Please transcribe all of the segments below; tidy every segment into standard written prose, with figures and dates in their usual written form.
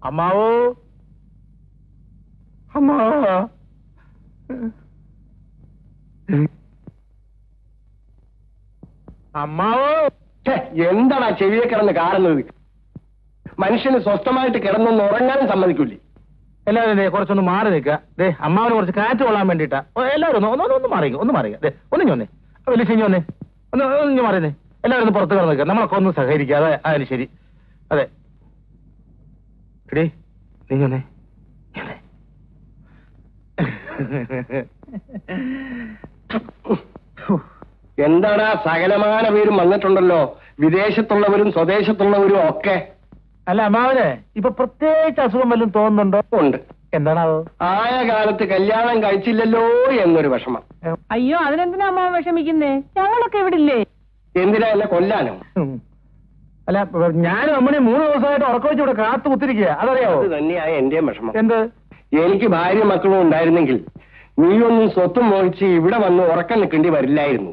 അമ്മാവോ, അമ്മാവോ, അമ്മാവോ. എന്താടാ ചെവിയെ കിടന്ന് കാണുന്നത്? മനുഷ്യന് സ്വസ്ഥമായിട്ട് കിടന്നൊന്ന് ഉറങ്ങാനും സമ്മതിക്കൂലേ? എല്ലാവരും കുറച്ചൊന്ന് മാറി നിൽക്കുക. അമ്മാവിന് കുറച്ച് കാറ്റ് കൊള്ളാൻ വേണ്ടിയിട്ടാ. എല്ലാവരും ഒന്ന് മാറിക്കുക, ഒന്ന് മാറിക്കുക. ഒന്നിഞ്ഞു വന്നേ, വലിയ ചിഞ്ഞു വന്നേ, ഒന്ന് മാറിയേ. എല്ലാവരും ഒന്ന് പുറത്ത് കിടന്ന് നിൽക്കുക. നമ്മളൊക്കെ ഒന്ന് സഹകരിക്കുക. അതിന് ശരി. അതെ എടീ, നീ വന്നേ. എന്താടാ സകലമാന പേരും വന്നിട്ടുണ്ടല്ലോ, വിദേശത്തുള്ളവരും സ്വദേശത്തുള്ളവരും ഒക്കെ. അല്ല അമ്മാവന് ഇപ്പൊ പ്രത്യേകിച്ച് അസുഖം വല്ലതും തോന്നുന്നുണ്ടോ? ഉണ്ട്. എന്താണാവോ? ആയ കാലത്ത് കല്യാണം കഴിച്ചില്ലല്ലോ എന്നൊരു വിഷമം. അയ്യോ, അതിനെന്തിനാ അമ്മാവൻ വിഷമിക്കുന്നേ? ഞങ്ങളൊക്കെ ഇവിടെ ഇല്ലേ? എന്തിനാ എന്നെ കൊല്ലാനോ? അല്ല, ഞാനും അമ്മണി 3 ദിവസമായിട്ട് ഉറക്കം വെച്ച് ഇവിടെ കാത്തു കുത്തിരിക്കുക. അതറിയാവോ? അത് തന്നെയായ എന്റെയും വിഷമം. എന്ത്? എനിക്ക് ഭാര്യ മക്കളും ഉണ്ടായിരുന്നെങ്കിൽ നീയൊന്നും സ്വത്തും മോഹിച്ച് ഇവിടെ വന്ന് ഉറക്കം നിൽക്കേണ്ടി വരില്ലായിരുന്നു.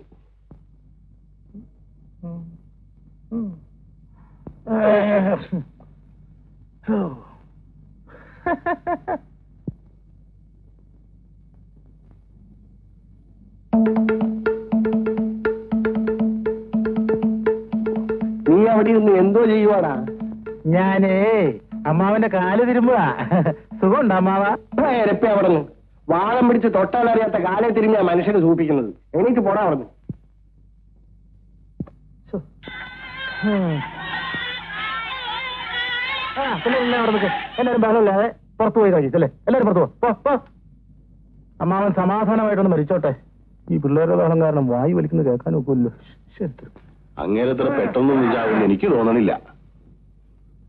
നീ അവിടെ നിന്ന് എന്തോ ചെയ്യുവാടാ? ഞാനേ അമ്മാവന്റെ കാല് തിരുമ്പുക. സുഖമുണ്ടോ അമ്മാവ? എരപ്പ അവിടെ നിന്ന് വാളം പിടിച്ച് തൊട്ടാലറിയാത്ത കാലെ തിരിഞ്ഞാ മനുഷ്യനെ സൂപ്പിക്കുന്നത്. എനിക്ക് പോടാ അവിടെ. എല്ലാവരും ബഹളമില്ലാതെ പുറത്തു പോയി കഴിച്ചല്ലേ? എല്ലാവരും പുറത്തു പോ. അമ്മാവൻ സമാധാനമായിട്ടൊന്ന് മരിച്ചോട്ടെ. ഈ പിള്ളേരുടെ ബഹളം കാരണം വായു വലിക്കുന്നത് കേൾക്കാൻ ഒക്കുമല്ലോ. അങ്ങേരത്ര പെട്ടെന്നൊന്നും ചാവുമെന്ന് എനിക്ക് തോന്നണില്ല.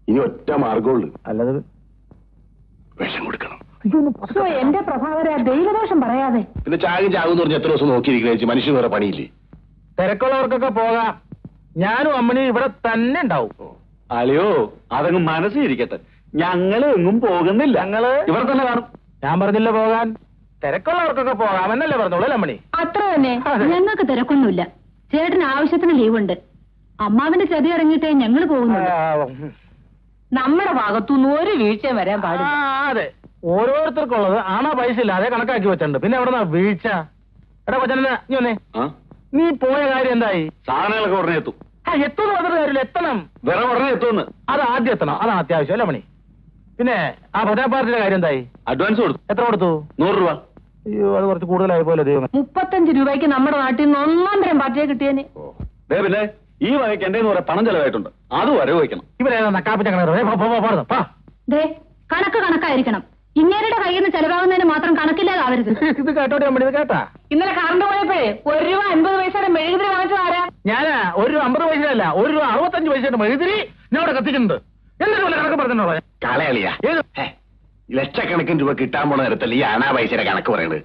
ഇനി ഒറ്റ മാർഗമുള്ളൂ. അല്ലാതെ വിഷം കൊടുക്കണം. എന്റെ പ്രഭാകര, ദൈവദോഷം പറയാതെ. പിന്നെ ചാകുന്ന് പറഞ്ഞ് എത്ര ദിവസം നോക്കിയിരിക്കുന്ന മനുഷ്യന് വേറെ പണിയില്ലേ? തിരക്കുള്ളവർക്കൊക്കെ പോകാം. ഞാനും അമ്മണി ഇവിടെ തന്നെ ഉണ്ടാവും. അല്ലയോ, അതങ്ങ് മനസ്സിരിക്കട്ടെ. ഞങ്ങള് എങ്ങും പോകുന്നില്ല. ഞങ്ങള് ഇവിടെ തന്നെ കാണും. ഞാൻ പറഞ്ഞില്ല പോകാൻ. തിരക്കുള്ളവർക്കൊക്കെ പോകാമെന്നല്ലേ പറഞ്ഞോളൂ അമ്മണി. അത്ര തന്നെ. ഞങ്ങൾക്ക് തിരക്കൊന്നുമില്ല. ചേട്ടന് ആവശ്യത്തിന് ലീവുണ്ട്. അമ്മാവിന്റെ ചതി ഇറങ്ങിയിട്ടേ ഞങ്ങള് പോകുന്നുള്ളൂ. നമ്മുടെ ഭാഗത്തുനിന്ന് ഒരു വീഴ്ചയും വരാൻ പാടില്ല. അതെ, ഓരോരുത്തർക്കുള്ളത് ആണാ പൈസ ഇല്ലാതെ കണക്കാക്കി വെച്ചിട്ടുണ്ട്. പിന്നെ എവിടെ നിന്നാ വീഴ്ച? എടാ കൊച്ചനെ, നീ വന്നേ. നീ പോയ കാര്യം എന്തായി? സാധനങ്ങളൊക്കെ ഉടനെ എത്തും. എത്തുന്ന മാത്രം കാര്യമില്ല, എത്തണം. വേറെ ഉടനെ എത്തുമെന്ന്. അത് ആദ്യം എത്തണം, അതാണ് അത്യാവശ്യം അല്ലേ മണി? പിന്നെ ആ ഭജന പാർട്ടിയുടെ കാര്യം എന്തായി? അഡ്വാൻസ് കൊടുത്തു. എത്ര കൊടുത്തു? 100 രൂപ. അയ്യോ, അത് കുറച്ച് കൂടുതലായി പോലെ ദൈവം. 35 രൂപയ്ക്ക് നമ്മുടെ നാട്ടിൽ നിന്ന് 1 തരം പാർട്ടിയെ കിട്ടിയേനെ. പിന്നെ ഈ വകയ്ക്ക് എന്റെ പറയാൻ പണം ചെലവായിട്ടുണ്ട്. അത് വരവ് വയ്ക്കണം. ഇവരേതാ നക്കാപ്പിച്ച കണക്ക് കണക്കായിരിക്കണം. ഇങ്ങേരുടെ കയ്യിൽ നിന്ന് ചെലവാകുന്നതിന് മാത്രം കണക്കില്ലാതാവരുത്. ഇത് കേട്ടോടെ അമ്മണി, ഇത് കേട്ടാ? ഇന്നലെ കറണ്ട് പോയപ്പോഴേ 1 രൂപ 50 പൈസയുടെ മെഴുകുതിരി വാങ്ങിച്ചു ആരാ? ഞാനാ 1 രൂപ 50 പൈസയല്ല, 1 രൂപ 65 പൈസയുടെ മെഴുകുതിരി ഞാൻ ഇവിടെ കത്തിക്കുന്നുണ്ട്. എന്നിട്ട് വല്ല കണക്ക് പറഞ്ഞോ? കളയളിയാ, ലക്ഷക്കണക്കിന് രൂപ കിട്ടാൻ പോണ നേരത്തല്ലേ ഈ അനാ പൈസയുടെ കണക്ക് പറയണത്?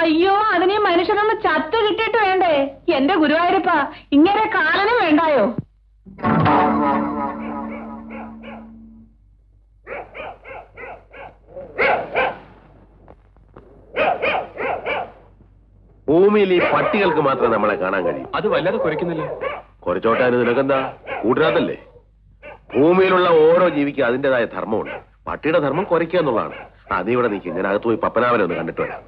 അയ്യോ, അതിന് മനുഷ്യനൊന്ന് ചത്തു കിട്ടിയിട്ട് വേണ്ടേ? എന്റെ ഗുരുവായൂരപ്പ, ഇങ്ങനെ കാലനും വേണ്ടായോ? ഭൂമിയിൽ ഈ പട്ടികൾക്ക് മാത്രമേ നമ്മളെ കാണാൻ കഴിയും. അത് വല്ലാതെ കുറയ്ക്കുന്നില്ല. കുറച്ചോട്ടാന് നിനക്കെന്താ? കൂട്ടുകാരല്ലേ? ഭൂമിയിലുള്ള ഓരോ ജീവിക്കും അതിൻ്റെതായ ധർമ്മമുണ്ട്. പട്ടിയുടെ ധർമ്മം കുറയ്ക്കുക എന്നുള്ളതാണ്. നീ ഇവിടെ നിൽക്കും, ഞാൻ അകത്ത് പോയി പപ്പനാവനെ ഒന്ന് കണ്ടിട്ട് വരാം.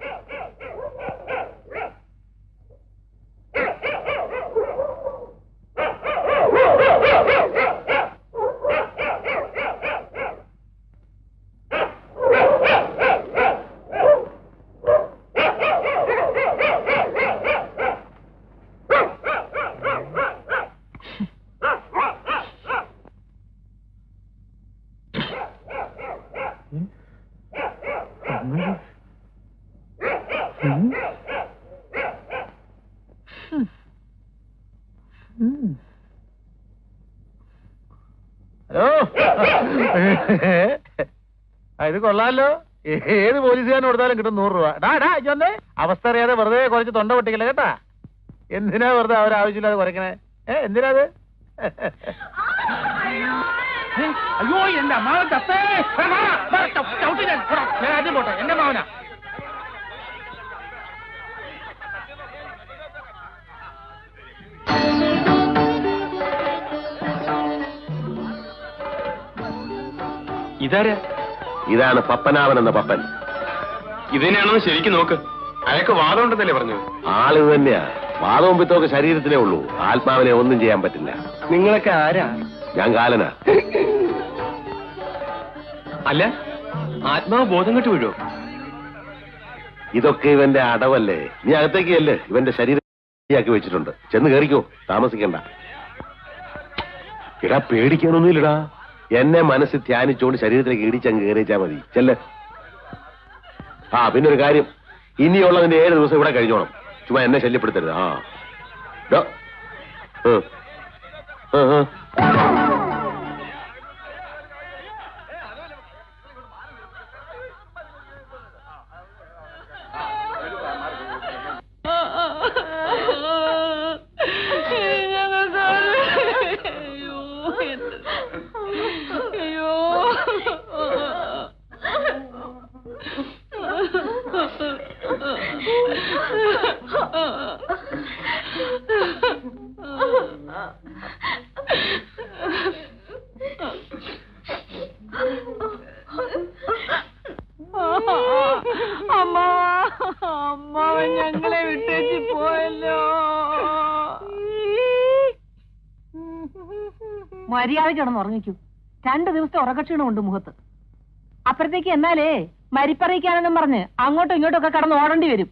ഇത് കൊള്ളാലോ. ഏത് പോലീസുകാരൻ കൊടുത്താലും കിട്ടും 100 രൂപ. ഇതൊന്നേ അവസ്ഥ അറിയാതെ വെറുതെ കുറച്ച് തൊണ്ട പൊട്ടിക്കല കേട്ടാ. എന്തിനാ വെറുതെ അവരാവശ്യമില്ലാതെ കുറയ്ക്കണേ? എന്തിനാ അത്? അയ്യോ, എന്റെ അമ്മാവൻ ചത്തേ. ഞാൻ ആദ്യം പോട്ടെ, എന്റെ അമ്മാവനാ. ഇതാരാ? ഇതാണ് പപ്പനാവൻ എന്ന പപ്പൻ. ഇതന്നെയാണോ ശരിക്കും നോക്ക്. അയാൾക്ക് വാദം ഉണ്ടെന്നല്ലേ പറഞ്ഞു? ആളിത് തന്നെയാ. വാദവും പിത്തമൊക്കെ ശരീരത്തിലേ ഉള്ളൂ, ആത്മാവിനെ ഒന്നും ചെയ്യാൻ പറ്റില്ല. നിങ്ങളൊക്കെ ആരാ? ഞാൻ കാലനാ. അല്ല, ആത്മാവ് ബോധം കെട്ട് വീഴോ? ഇതൊക്കെ ഇവന്റെ അടവല്ലേ. നീ അകത്തേക്ക് അല്ലേ, ഇവന്റെ ശരീരമാക്കി വെച്ചിട്ടുണ്ട്. ചെന്ന് കയറിക്കോ, താമസിക്കണ്ട. ഇടാ, പേടിക്കാനൊന്നുമില്ലടാ. എന്നെ മനസ്സിൽ ധ്യാനിച്ചുകൊണ്ട് ശരീരത്തിലേക്ക് ഇടിച്ചങ്ങ് കയറിച്ചാ മതി. ചെല്ല്. ആ, പിന്നെ ഒരു കാര്യം, ഇനിയുള്ളതിന്റെ 7 ദിവസം ഇവിടെ കഴിഞ്ഞോണം. ചുമ്മാ എന്നെ ശല്യപ്പെടുത്തരുത്. ആ അമ്മാവൻ ഞങ്ങളെ വിട്ടേച്ച് പോയല്ലോ. മര്യാദ കിടന്ന് ഉറങ്ങിക്കൂ. 2 ദിവസത്തെ ഉറക്കക്ഷീണമുണ്ട് മുഖത്ത്. അപ്പുറത്തേക്ക് എന്നാലേ മരിപ്പറിയിക്കാനെന്നും പറഞ്ഞ് അങ്ങോട്ടും ഇങ്ങോട്ടും ഒക്കെ കടന്ന് ഓടേണ്ടി വരും.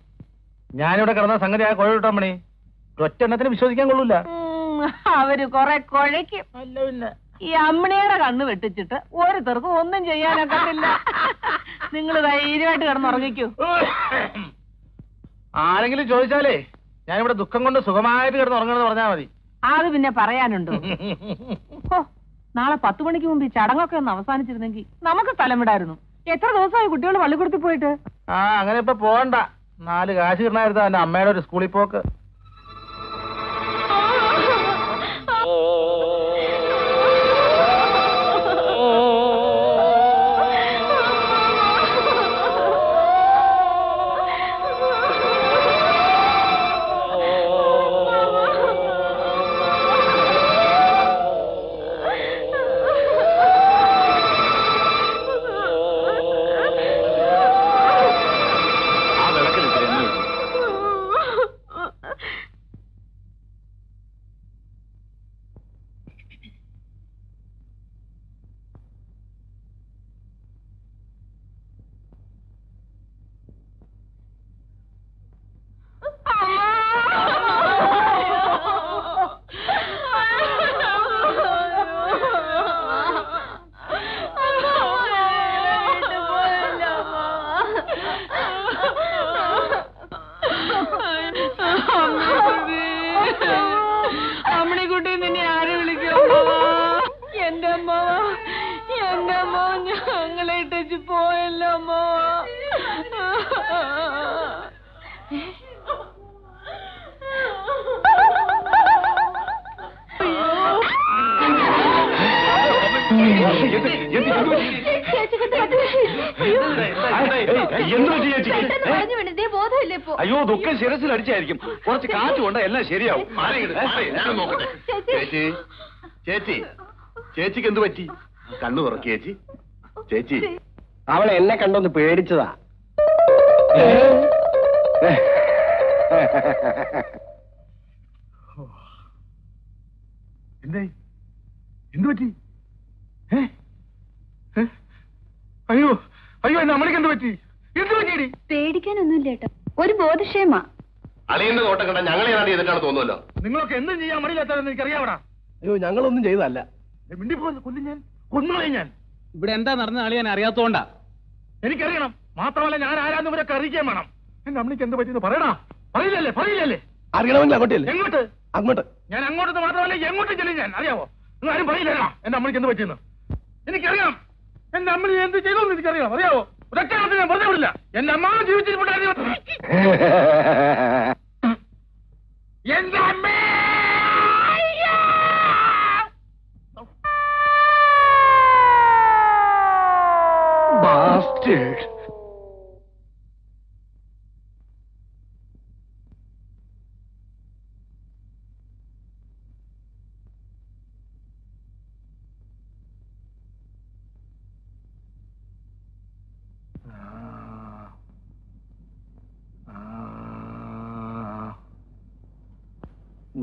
ഞാനിവിടെ കിടന്ന സംഗതി ആ കുഴ മണി ഒറ്റ എണ്ണത്തിന് വിശ്വസിക്കാൻ കൊള്ളൂല. അവര് കൊറേ കുഴയ്ക്കും. അല്ല പിന്നെ ഈ അമ്മിണിയുടെ കണ്ണ് വെട്ടിച്ചിട്ട് ഓരോരുത്തർക്കും ഒന്നും ചെയ്യാനൊക്കത്തില്ല. നിങ്ങൾ ധൈര്യമായിട്ട് കിടന്നുറങ്ങിക്കൂ. ആരെങ്കിലും ചോദിച്ചാലേ ഞാനിവിടെ ദുഃഖം കൊണ്ട് സുഖമായിട്ട് കിടന്നുറങ്ങണമെന്ന് പറഞ്ഞാൽ മതി. അത് പിന്നെ പറയാനുണ്ടോ? നാളെ 10 മണിക്ക് മുമ്പ് ഈ ചടങ്ങൊക്കെ ഒന്ന് അവസാനിച്ചിരുന്നെങ്കിൽ നമുക്ക് സ്ഥലം വിടായിരുന്നു. എത്ര ദിവസമായി കുട്ടികൾ പള്ളിക്കൂടത്തിൽ പോയിട്ട്? അങ്ങനെ ഇപ്പൊ പോകണ്ട. 4 കാശ് കിട്ടണായിരുന്നു എന്റെ അമ്മയുടെ ഒരു സ്കൂളിൽ പോക്ക്. അമ്മണിക്കുട്ടി, നിന്നെ ആരെ വിളിക്കോ? എന്റെ അമ്മ ഞങ്ങളെ ഇട്ടു പോയല്ലോ അമ്മ. അയ്യോ, ദുഃഖം ശിരസിൽ അടിച്ചായിരിക്കും. കുറച്ച് കാറ്റ് കൊണ്ട് എല്ലാം ശരിയാവും. ചേച്ചി, ചേച്ചി, ചേച്ചിക്ക് എന്ത് പറ്റി? കണ്ണു തുറക്കി ചേച്ചി. ചേച്ചി, അവളെ എന്നെ കണ്ടൊന്ന് പേടിച്ചതാ. എന്തേ? എന്ത് പറ്റി? അയ്യോ അയ്യോ, എന്റെ അമ്മയ്ക്ക് എന്ത് പറ്റി? എന്ത് പറ്റി? പേടിക്കാനൊന്നുമില്ല ഏട്ടാ, ഒരു ബോധക്ഷേമ. അളിയന്റെ നോട്ടം കണ്ട ഞങ്ങളെ ഏതാണ്ട് ചെയ്തിട്ടാണ് തോന്നുമല്ലോ. നിങ്ങളൊക്കെ എന്തും ചെയ്യാൻ മടിയില്ലാത്തതെന്ന് എനിക്കറിയാവടാ. അയ്യോ, ഞങ്ങളൊന്നും ചെയ്തല്ല. മിണ്ടിപ്പോന്ന് കൊല്ലും ഞാൻ, കൊന്നുകളയും ഞാൻ. ഇവിടെ എന്താ നടന്ന അളിയാൻ അറിയാത്തോണ്ടാ. എനിക്കറിയണം. മാത്രമല്ല ഞാൻ ആരാന്ന് ഇവരൊക്കെ അറിയിക്കാൻ വേണം. എന്റെ അമ്മയ്ക്ക് എന്ത് പറ്റിയെന്ന് പറയടാ. പറയില്ലല്ലേ? അറിയണമെങ്കിൽ അങ്ങോട്ടില്ല. എങ്ങോട്ട്? അങ്ങോട്ട്. ഞാൻ അങ്ങോട്ട് മാത്രമല്ല എങ്ങോട്ട് ചെല്ലും ഞാൻ. അറിയാവോ? നിങ്ങൾ ആരും പറയില്ലല്ലോ എന്റെ അമ്മയ്ക്ക് എന്ത് പറ്റിയെന്ന്. എനിക്കറിയാം. എന്റെ അമ്മ എന്ത് ചെയ്തോന്ന് എനിക്കറിയാം. അറിയാവോ? ഒരൊറ്റ ഞാൻ വെറുതെ വിടില്ല. എന്റെ അമ്മ ജീവിച്ചിരിപ്പുണ്ടായിരുന്നു. എന്റെ അമ്മേ! Bastard.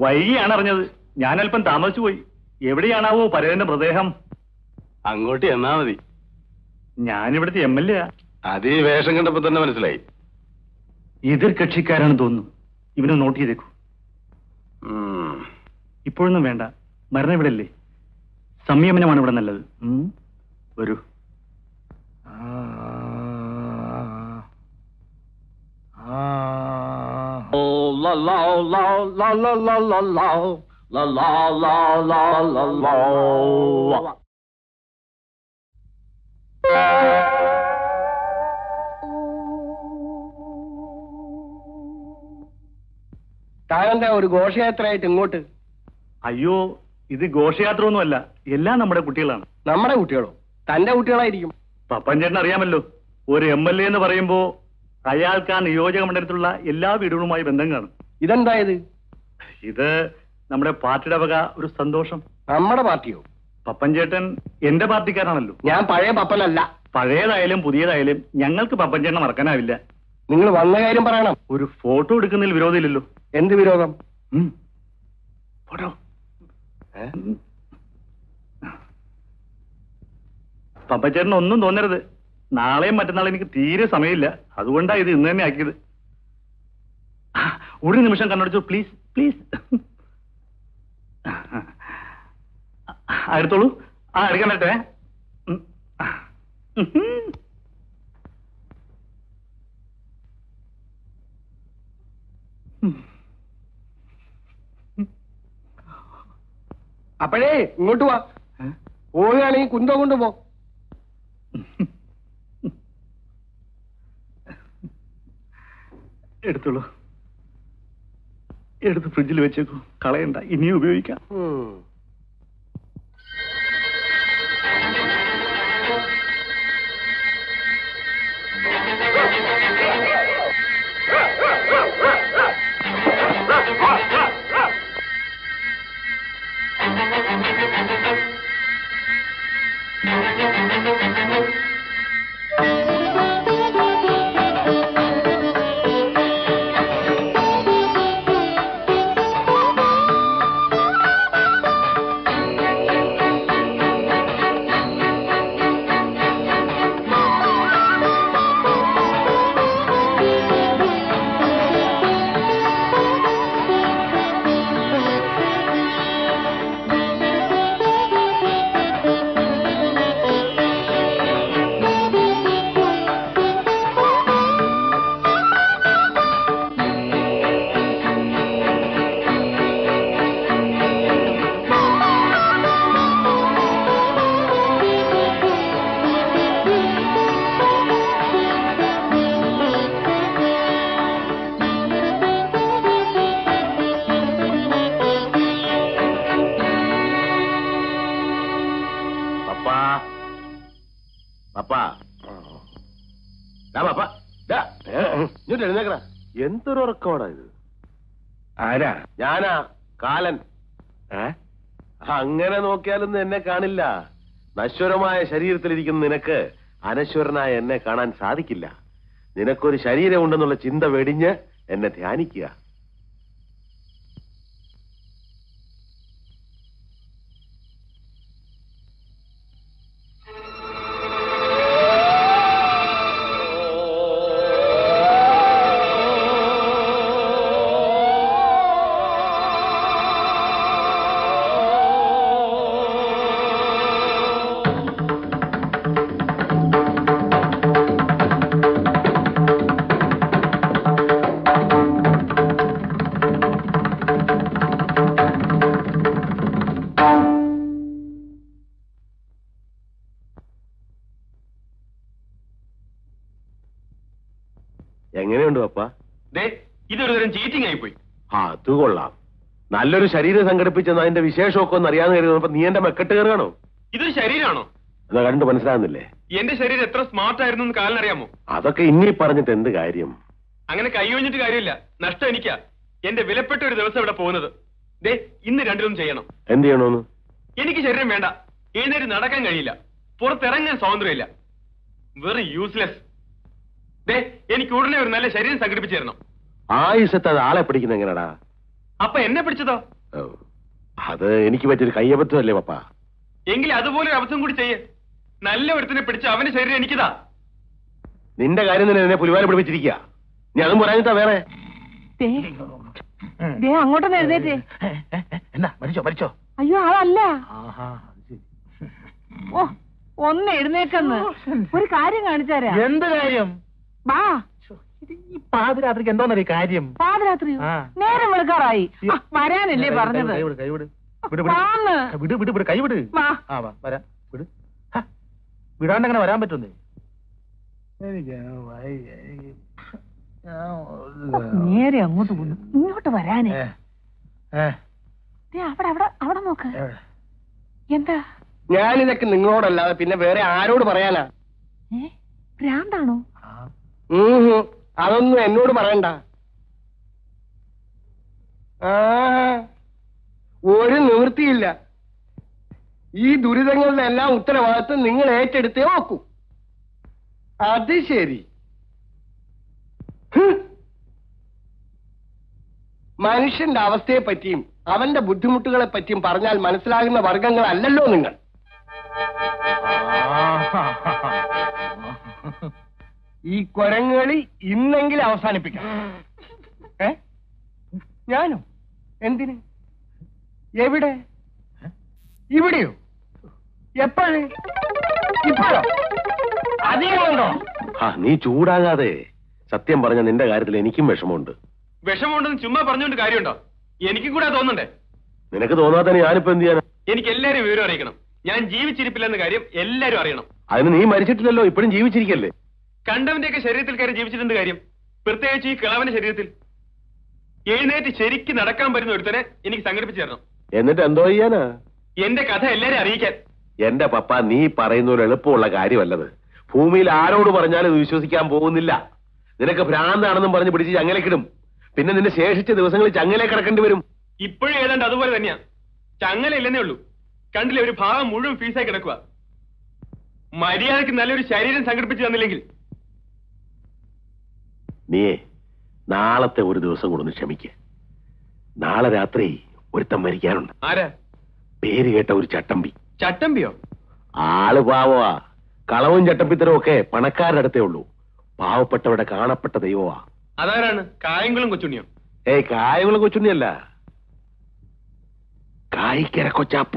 വൈകിയാണ് അറിഞ്ഞത്. ഞാൻ അല്പം താമസിച്ചു പോയി. എവിടെയാണാവോ പരേതന്റെ മൃതദേഹം? അങ്ങോട്ട് എന്നാ മതി. ഞാനിവിടുത്തെ MLA. അത് ഈ വേഷം കണ്ടപ്പോ തന്നെ മനസ്സിലായി. എതിർ കക്ഷിക്കാരാണെന്ന് തോന്നുന്നു. ഇവനെ നോട്ട് ചെയ്തേക്കൂ. ഇപ്പോഴൊന്നും വേണ്ട, മരണം ഇവിടെ അല്ലേ. സംയമനമാണ് ഇവിടെ നല്ലത്. വരൂ. താനെന്താ ഒരു ഘോഷയാത്രയായിട്ട് ഇങ്ങോട്ട്? അയ്യോ, ഇത് ഘോഷയാത്ര ഒന്നുമല്ല. എല്ലാം നമ്മുടെ കുട്ടികളാണ്. നമ്മുടെ കുട്ടികളോ? തന്റെ കുട്ടികളായിരിക്കും. പപ്പൻ ചേട്ടൻ അറിയാമല്ലോ, ഒരു MLA എന്ന് പറയുമ്പോ അയാൾക്ക് ആ നിയോജക മണ്ഡലത്തിലുള്ള എല്ലാ വീടുകളുമായി ബന്ധം കാണും. ഇതെന്താ ഇത്? ഇത് നമ്മുടെ പാർട്ടിയുടെ വക ഒരു സന്തോഷം. നമ്മുടെ പാർട്ടിയോ? പപ്പൻ ചേട്ടൻ എന്റെ പാർട്ടിക്കാരാണല്ലോ. ഞാൻ പഴയ പപ്പനല്ല. പഴയതായാലും പുതിയതായാലും ഞങ്ങൾക്ക് പപ്പൻ ചേട്ടനെ മറക്കാനാവില്ല. നിങ്ങൾ വന്ന കാര്യം പറയണം. ഒരു ഫോട്ടോ എടുക്കുന്നതിൽ വിരോധമില്ലല്ലോ. എന്ത് വിരോധം? ഫോട്ടോ. പപ്പൻ ചേട്ടൻ ഒന്നും തോന്നരുത്. നാളെയും മറ്റന്നാളും എനിക്ക് തീരെ സമയമില്ല. അതുകൊണ്ടാണ് ഇത് ഇന്ന് തന്നെ ആക്കിയത്. ഒരു നിമിഷം കണ്ണടച്ചു, പ്ലീസ് പ്ലീസ്. എടുത്തോളൂ. എടുക്കാൻ പറ്റേ? അപ്പോഴേ ഇങ്ങോട്ട് വാ. പോവുകയാണെങ്കിൽ കുന്തോ കൊണ്ടുപോ. എടുത്തോളൂ. എടുത്ത് ഫ്രിഡ്ജിൽ വെച്ചേക്കൂ. കളയണ്ട, ഇനിയും ഉപയോഗിക്കാം. എന്തൊരു ഉറക്കമാണോ ഇത്? ആരാ? ഞാനാ, കാലൻ. അങ്ങനെ നോക്കിയാലൊന്നും എന്നെ കാണില്ല. നശ്വരമായ ശരീരത്തിലിരിക്കുന്ന നിനക്ക് അനശ്വരനായ എന്നെ കാണാൻ സാധിക്കില്ല. നിനക്കൊരു ശരീരമുണ്ടെന്നുള്ള ചിന്ത വെടിഞ്ഞ് എന്നെ ധ്യാനിക്കുക. എങ്ങനെയുണ്ട് പപ്പ? ഇതൊരു തരം ചീറ്റിംഗ് ആയിപ്പോയി. അത് കൊള്ളാം. നല്ലൊരു ശരീരം സംഘടിപ്പിച്ചെന്ന് അതിന്റെ വിശേഷമൊക്കെ ഒന്ന് അറിയാന്ന് കരുതുന്നപ്പോ നീ എന്റെ മെക്കെട്ട് കയറുകയാണോ? ഇതൊരു ശരീരമാണോ? അത് കണ്ട് മനസ്സിലാകുന്നില്ലേ? എന്റെ ശരീരം എത്ര സ്മാർട്ട് ആയിരുന്നു എന്ന് കാലിനറിയാമോ? അതൊക്കെ ഇനി പറഞ്ഞിട്ട് എന്ത് കാര്യം? അങ്ങനെ കൈയൊഴിഞ്ഞിട്ട് കാര്യമില്ല. നഷ്ടം എനിക്കാ. എന്റെ വിലപ്പെട്ട ഒരു ദിവസം ഇവിടെ പോകുന്നത്. ഇന്ന് രണ്ടിലും ചെയ്യണം. എന്ത് ചെയ്യണോന്ന്? എനിക്ക് ശരീരം വേണ്ട. എഴുന്നേറ്റ് നടക്കാൻ കഴിയില്ല. പുറത്തിറങ്ങാൻ സ്വാതന്ത്ര്യമില്ല. വെറും യൂസ്ലെസ്. എനിക്ക് ഉടനെ ഒരു നല്ല ശരീരം സംഘടിപ്പിച്ചു തരണം. ആയുസത്ത് അത് ആളെ പിടിക്കുന്ന എങ്ങനെടാ? അപ്പൊ എന്നെ പിടിച്ചതോ? ഓ, അത് എനിക്ക് പറ്റിയൊരു കയ്യബദ്ധമല്ലേ പപ്പ? എങ്കിൽ അതുപോലെ ഒരു അബദ്ധം കൂടി ചെയ്യേ. നല്ല ഒരുത്തിനെ പിടിച്ച് അവന്റെ ശരീരം എനിക്കിതാ. നിന്റെ കാര്യം തന്നെ എന്നെ പുലിവാല പിടിപ്പിച്ചിരിക്കുക. നീ അതും പറയാനിട്ടാ വേറെ. അങ്ങോട്ടൊന്ന് എഴുന്നേറ്റേ. എന്നാ മരിച്ചോ? അയ്യോ അതല്ല. ആഹാ, അത് ശരി. ഓ ഒന്ന് എഴുന്നേക്കെന്ന് ഒരു കാര്യം കാണിച്ചാരാ. എന്ത് കാര്യം? വാ. ഈ പാതിരാത്രിക്ക് എന്തോന്നറിയ കാര്യം? പാതിരാത്രിയോ? ആ. നേരം വെളുക്കാറായി. വരാനല്ലേ പറഞ്ഞത്? കൈവിട്. വാ. ആ വാ, വരാം. വിട്. വിടാണ്ട് അങ്ങനെ വരാൻ പറ്റുന്നേ. നേരെ അങ്ങോട്ട് പോന്നു. ഇങ്ങോട്ട് വരാനേ. അവിടെ നോക്ക്. എന്താ? ഞാനിതൊക്കെ നിങ്ങളോടല്ലാതെ പിന്നെ വേറെ ആരോട് പറയാനാ? ഭ്രാന്താണോ? അതൊന്നും എന്നോട് പറയണ്ട. ഒരു നിവൃത്തിയില്ല. ഈ ദുരിതങ്ങളുടെ എല്ലാം ഉത്തരവാദിത്വം നിങ്ങൾ ഏറ്റെടുത്തേ നോക്കൂ. അത് ശരി. മനുഷ്യന്റെ അവസ്ഥയെ പറ്റിയും അവന്റെ ബുദ്ധിമുട്ടുകളെ പറ്റിയും പറഞ്ഞാൽ മനസ്സിലാകുന്ന വർഗങ്ങളല്ലല്ലോ നിങ്ങൾ. ഈ കൊരങ്ങളി ഇന്നെങ്കിലും അവസാനിപ്പിക്കണം. ഞാനോ? എന്തിന്? എവിടെ? ഇവിടെയോ? എപ്പോഴേ? ഇപ്പോഴോ? അധികമുണ്ടോ? നീ ചൂടാകാതെ. സത്യം പറഞ്ഞ നിന്റെ കാര്യത്തിൽ എനിക്കും വിഷമമുണ്ട്. വിഷമമുണ്ടെന്ന് ചുമ്മാ പറഞ്ഞുകൊണ്ട് കാര്യമുണ്ടോ? എനിക്കും കൂടെ തോന്നണ്ടേ? നിനക്ക് തോന്നാതെ ഞാനിപ്പോ എന്ത് ചെയ്യാനാ? എനിക്ക് എല്ലാരും വിവരം അറിയിക്കണം. ഞാൻ ജീവിച്ചിരിപ്പില്ലെന്ന കാര്യം എല്ലാരും അറിയണം. അതിന് നീ മരിച്ചിട്ടില്ലല്ലോ, ഇപ്പോഴും ജീവിച്ചിരിക്കല്ലേ? കണ്ടവന്റെയൊക്കെ ശരീരത്തിൽ കയറി ജീവിച്ചിട്ടുണ്ട് കാര്യം, പ്രത്യേകിച്ച് ഈ കിളവന്റെ ശരീരത്തിൽ. എഴുന്നേറ്റ് ശരിക്ക് നടക്കാൻ പറ്റുന്ന ഒരുത്തനെ എനിക്ക് സംഘടിപ്പിച്ചു തരണം. എന്നിട്ട് എന്തോ ചെയ്യാനാ? എന്റെ കഥ എല്ലാരും അറിയിക്കാൻ. എന്റെ പപ്പ, നീ പറയുന്ന ഒരു എളുപ്പമുള്ള കാര്യമല്ലത്. ഭൂമിയിൽ ആരോട് പറഞ്ഞാലും ഇത് വിശ്വസിക്കാൻ പോകുന്നില്ല. നിനക്ക് ഭ്രാന്താണെന്നും പറഞ്ഞ് പിടിച്ച് ചങ്ങലേക്കിടും. പിന്നെ നിന്റെ ശേഷിച്ച ദിവസങ്ങളിൽ ചങ്ങലേ കിടക്കേണ്ടി വരും. ഇപ്പോഴും ഏതാണ്ട് അതുപോലെ തന്നെയാ. ചങ്ങല ഇല്ലെന്നേ ഉള്ളൂ. കണ്ടില്ലേ, ഒരു ഭാഗം മുഴുവൻ ഫീസായി കിടക്കുക. മര്യാദക്ക് നല്ലൊരു ശരീരം സംഘടിപ്പിച്ചു തന്നില്ലെങ്കിൽ നീയേ നാളത്തെ ഒരു ദിവസം കൂടെ ഒന്ന് ക്ഷമിക്ക്. നാളെ രാത്രി ഒരുത്തം മരിക്കാനുണ്ട്. ആരാ? പേര് കേട്ട ഒരു ചട്ടമ്പി. ചട്ടമ്പിയോ? ആള് പാവമാ. കളവും ചട്ടമ്പിത്തരവും ഒക്കെ പണക്കാരുടെ അടുത്തേ ഉള്ളൂ. പാവപ്പെട്ടവരുടെ കാണപ്പെട്ട ദൈവമാ. അതാരാണ്? കായംകുളം കൊച്ചുണ്ണിയോ? കായംകുളം കൊച്ചുണ്ണിയല്ല, കായിക്കര കൊച്ചാപ്പു.